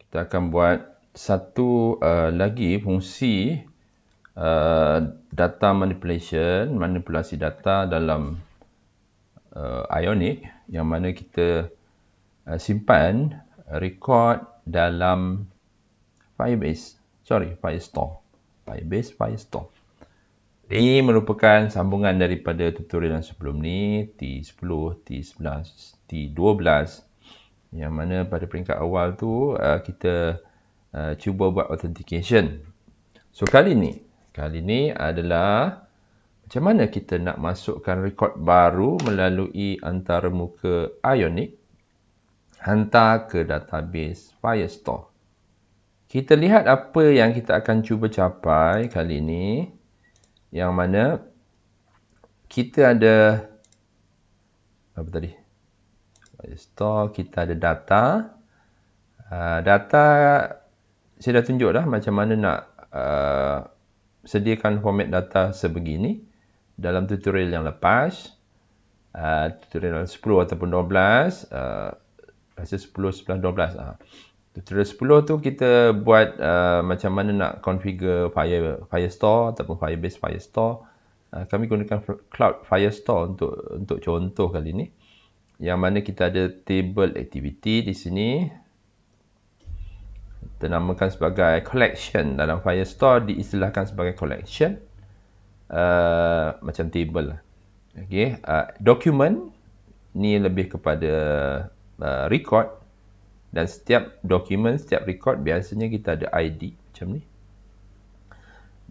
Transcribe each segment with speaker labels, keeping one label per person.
Speaker 1: kita akan buat satu lagi fungsi data manipulation, manipulasi data dalam Ionic, yang mana kita simpan record dalam Firestore. Ini merupakan sambungan daripada tutorial yang sebelum ni, T10, T11, T12, yang mana pada peringkat awal tu kita cuba buat authentication. So kali ni adalah macam mana kita nak masukkan rekod baru melalui antaramuka Ionic hantar ke database Firestore. Kita lihat apa yang kita akan cuba capai kali ini, yang mana kita ada Firestore, kita ada data. Data saya dah tunjuk dah macam mana nak sediakan format data sebegini dalam tutorial yang lepas. Tutorial 10 ataupun 12, rasa 10, 11, 12. Tutorial 10 tu kita buat macam mana nak configure Firestore ataupun Firebase Firestore. Kami gunakan Cloud Firestore untuk contoh kali ni, yang mana kita ada table activity di sini. Kita namakan sebagai collection. Dalam Firestore diistilahkan sebagai collection, macam table lah. Okay. Document ni lebih kepada record, dan setiap dokumen, setiap record biasanya kita ada ID macam ni,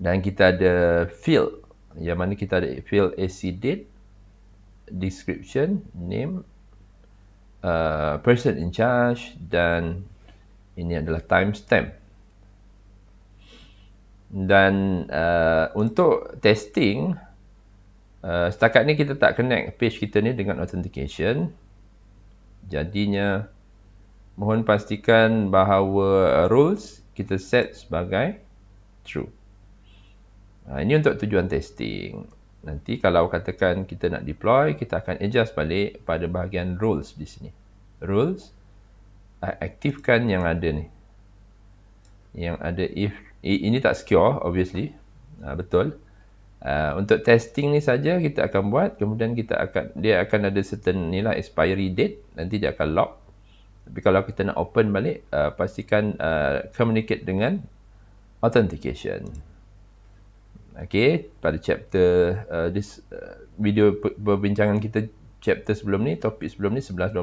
Speaker 1: dan kita ada field, yang mana kita ada field AC date, description, name, person in charge, dan ini adalah timestamp. Dan untuk testing, setakat ni kita tak connect page kita ni dengan authentication. Jadinya mohon pastikan bahawa rules kita set sebagai true. Ini untuk tujuan testing. Nanti kalau katakan kita nak deploy, kita akan adjust balik pada bahagian rules di sini. Rules, aktifkan yang ada ni. Yang ada if, ini tak secure obviously. Betul. Untuk testing ni saja kita akan buat, kemudian dia akan ada certain ni lah, expiry date, nanti dia akan lock. Tapi kalau kita nak open balik, pastikan communicate dengan authentication. Okay, pada chapter video perbincangan kita chapter sebelum ni, topik sebelum ni 11-12,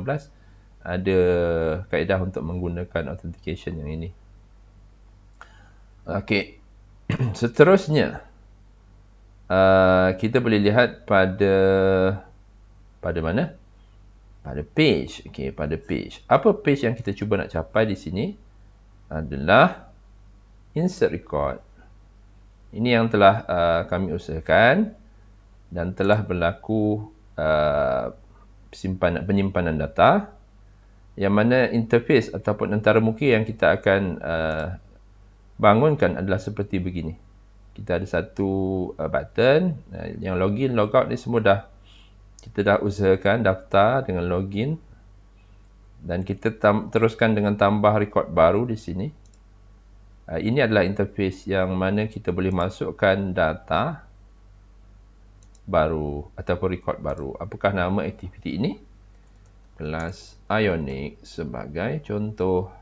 Speaker 1: ada kaedah untuk menggunakan authentication yang ini. Okay, seterusnya kita boleh lihat pada mana? Pada page. Okay, pada page. Apa page yang kita cuba nak capai di sini adalah insert record. Ini yang telah kami usahakan dan telah berlaku penyimpanan data, yang mana interface ataupun antaramuka yang kita akan bangunkan adalah seperti begini. Kita ada satu button, yang login, logout ni semua kita dah usahakan daftar dengan login, dan kita teruskan dengan tambah record baru di sini. Ini adalah interface yang mana kita boleh masukkan data baru ataupun record baru. Apakah nama aktiviti ini? Kelas Ionic sebagai contoh.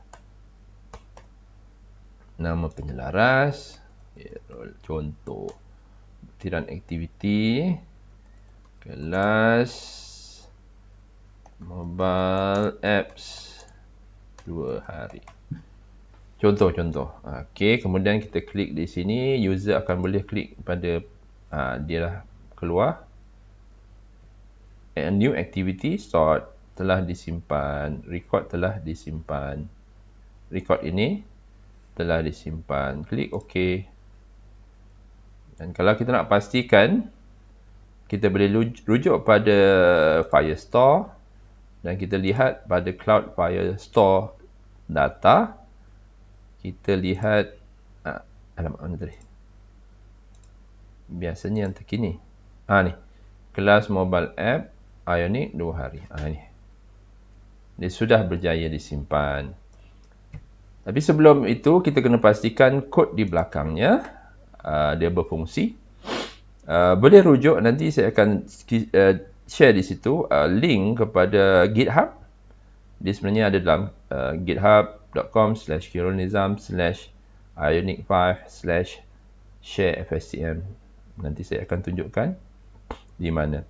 Speaker 1: Nama penyelaras, contoh. Butiran aktiviti, kelas mobile apps 2 hari. Contoh. Okey, kemudian kita klik di sini, user akan boleh klik pada dia dah keluar. A new activity stored, telah disimpan, record telah disimpan. Record ini telah disimpan. Klik OK. Dan kalau kita nak pastikan, kita boleh rujuk pada Firestore dan kita lihat pada Cloud Firestore data. Kita lihat alamat mana tadi? Biasanya yang terkini. Ni. Kelas mobile app Ionic 2 hari. Ni. Dia sudah berjaya disimpan. Tapi sebelum itu, kita kena pastikan kod di belakangnya dia berfungsi. Boleh rujuk, nanti saya akan share di situ link kepada GitHub. Dia sebenarnya ada dalam github.com/khairulnizam/ionic5/share-fstm. Nanti saya akan tunjukkan di mana.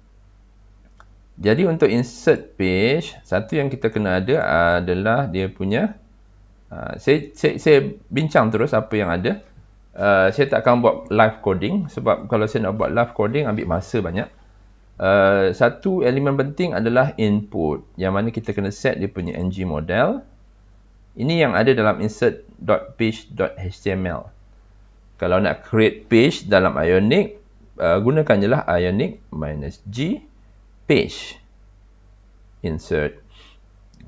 Speaker 1: Jadi untuk insert page, satu yang kita kena ada adalah dia punya saya bincang terus apa yang ada. Saya tak akan buat live coding sebab kalau saya nak buat live coding ambil masa banyak. Satu elemen penting adalah input, yang mana kita kena set dia punya ng model. Ini yang ada dalam insert.page.html. Kalau nak create page dalam Ionic, gunakan je lah Ionic -g page insert.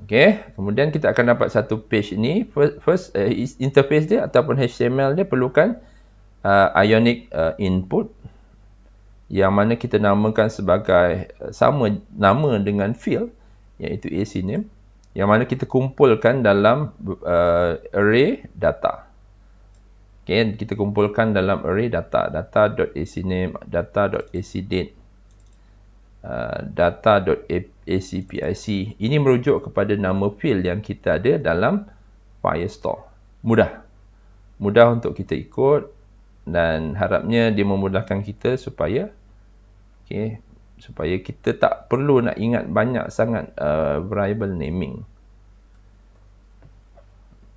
Speaker 1: Okay, kemudian kita akan dapat satu page ini. First interface dia ataupun HTML dia perlukan Ionic input, yang mana kita namakan sebagai sama nama dengan field, iaitu AC name, yang mana kita kumpulkan dalam array data. Okay, kita kumpulkan dalam array data, data.acname, data.acdate, data.acpic. Ini merujuk kepada nama field yang kita ada dalam Firestore. Mudah untuk kita ikut, dan harapnya dia memudahkan kita supaya kita tak perlu nak ingat banyak sangat variable naming.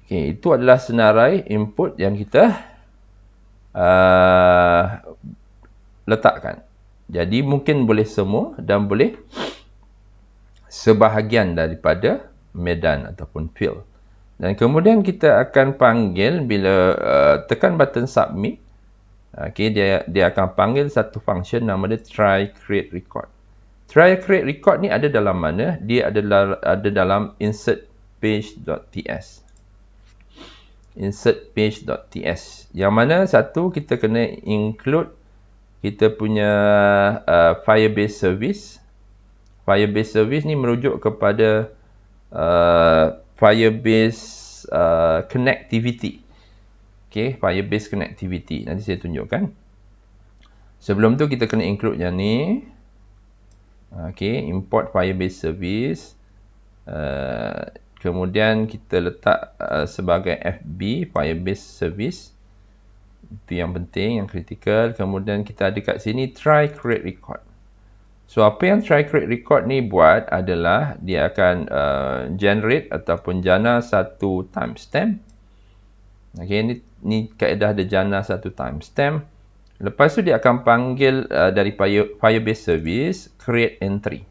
Speaker 1: Itu adalah senarai input yang kita letakkan. Jadi mungkin boleh semua dan boleh sebahagian daripada medan ataupun field. Dan kemudian kita akan panggil bila tekan button submit. Dia akan panggil satu function nama dia try create record. Try create record ni ada dalam mana? Dia ada dalam insert page.ts. Insert page.ts. Yang mana satu kita kena include kita punya Firebase service. Firebase service ni merujuk kepada Firebase connectivity. Firebase connectivity. Nanti saya tunjukkan. Sebelum tu kita kena include yang ni. Import Firebase service. Kemudian kita letak sebagai FB, Firebase service. Itu yang penting, yang kritikal. Kemudian kita ada kat sini try create record. So apa yang try create record ni buat adalah dia akan generate ataupun jana satu timestamp. Ni kaedah ada jana satu timestamp. Lepas tu dia akan panggil dari Firebase service create entry.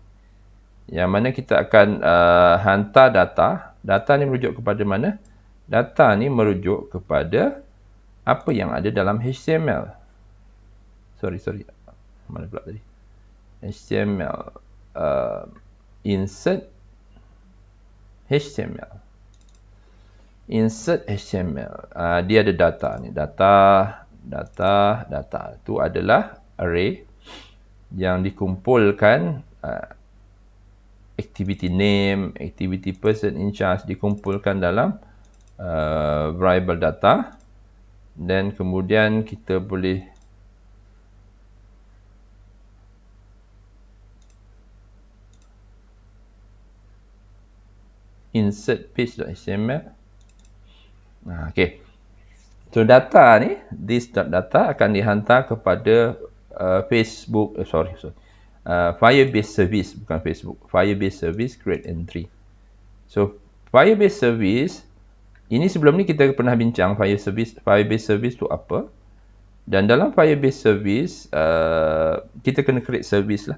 Speaker 1: Yang mana kita akan hantar data. Data ni merujuk kepada mana? Data ni merujuk kepada apa yang ada dalam HTML. Sorry. Mana pula tadi? HTML. Insert HTML. Insert HTML. Dia ada data ni. Data. Itu adalah array yang dikumpulkan. Activity name, activity person in charge dikumpulkan dalam variable data. Dan kemudian kita boleh insert page.html. So data ni, this.data akan dihantar kepada Firebase service, bukan Facebook. Firebase service create entry. So Firebase service ini sebelum ni kita pernah bincang Firebase service tu apa. Dan dalam Firebase service kita kena create service lah.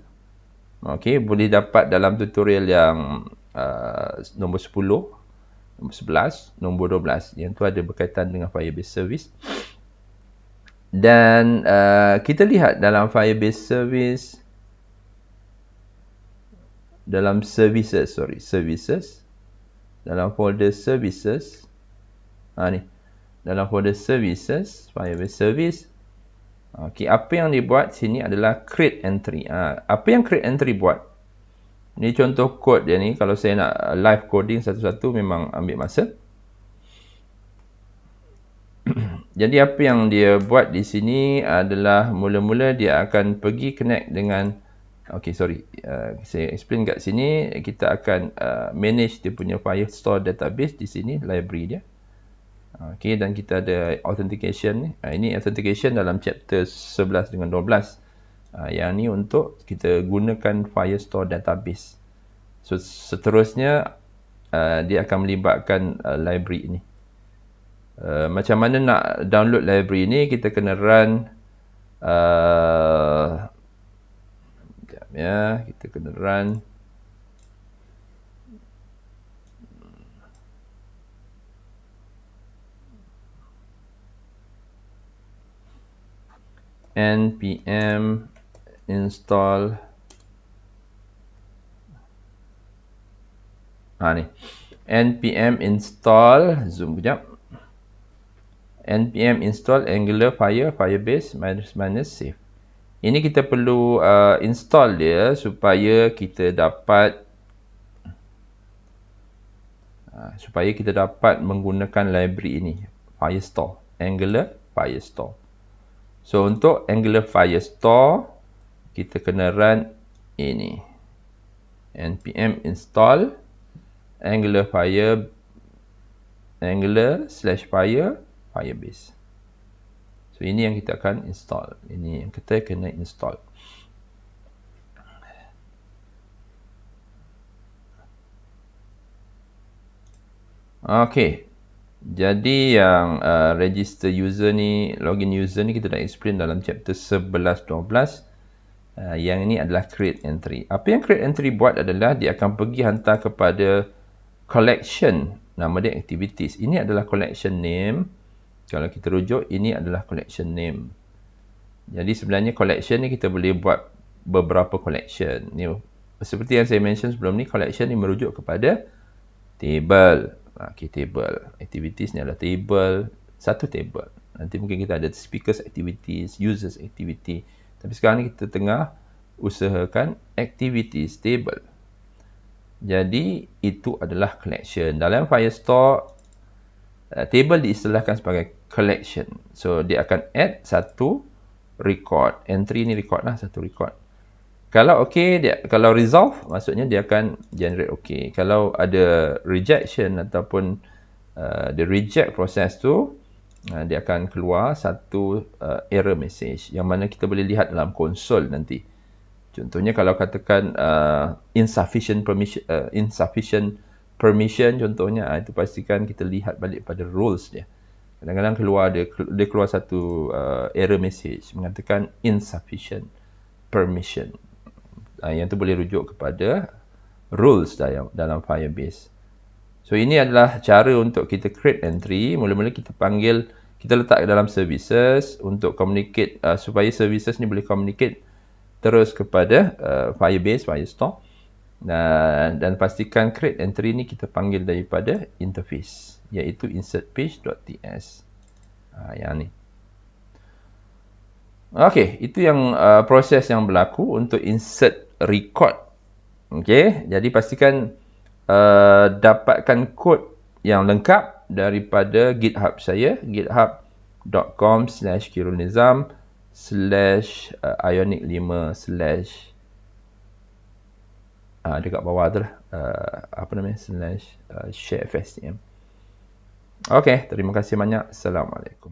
Speaker 1: Boleh dapat dalam tutorial yang nombor 10, nombor 11, nombor 12. Yang tu ada berkaitan dengan Firebase service. Dan kita lihat dalam Firebase service, dalam services, dalam folder services, ni dalam folder services, Firebase service. Apa yang dibuat sini adalah create entry. Apa yang create entry buat? Ni contoh kod dia ni. Kalau saya nak live coding satu-satu memang ambil masa. Jadi apa yang dia buat di sini adalah mula-mula dia akan pergi connect dengan saya explain kat sini. Kita akan manage dia punya Firestore database di sini, library dia. Okey, dan kita ada authentication ni. Ini authentication dalam chapter 11 dengan 12. Yang ni untuk kita gunakan Firestore database. So seterusnya dia akan melibatkan library ini. Macam mana nak download library ni, kita kena run kita kena run npm install ni npm install npm install Angular Firebase -save. Ini kita perlu install dia supaya kita dapat menggunakan library ini, Firestore, Angular Firestore. So untuk Angular Firestore kita kena run ini, npm install Firebase. So ini yang kita akan install. Ini yang kita kena install. Okey. Jadi yang register user ni, login user ni kita dah explain dalam chapter 11-12. Yang ini adalah create entry. Apa yang create entry buat adalah dia akan pergi hantar kepada collection, nama dia activities. Ini adalah collection name. Kalau kita rujuk, ini adalah collection name. Jadi sebenarnya collection ni kita boleh buat beberapa collection. Ni seperti yang saya mention sebelum ni, collection ni merujuk kepada table. Table. Activities ni adalah table, satu table. Nanti mungkin kita ada speakers activities, users activity. Tapi sekarang ni kita tengah usahakan activities table. Jadi itu adalah collection. Dalam Firestore, table diistilahkan sebagai collection. So dia akan add satu record. Entry ni record lah, satu record. Kalau kalau resolve, maksudnya dia akan generate okay. Kalau ada rejection ataupun the reject proses tu, dia akan keluar satu error message yang mana kita boleh lihat dalam konsol nanti. Contohnya kalau katakan insufficient permission contohnya, itu pastikan kita lihat balik pada rules dia. Kadang-kadang dia keluar satu error message mengatakan insufficient permission. Yang tu boleh rujuk kepada rules dalam Firebase. So ini adalah cara untuk kita create entry. Mula-mula kita letak dalam services untuk communicate, supaya services ni boleh communicate terus kepada Firebase, Firestore. Dan pastikan create entry ni kita panggil daripada interface, iaitu insertPage.ts. Yang ni. Okey, itu yang proses yang berlaku untuk insert record. Okey, jadi pastikan dapatkan kod yang lengkap daripada GitHub saya, github.com/kirulnizam/ionic5/ dekat bawah tu lah, /share FSTM. Okey, terima kasih banyak. Assalamualaikum.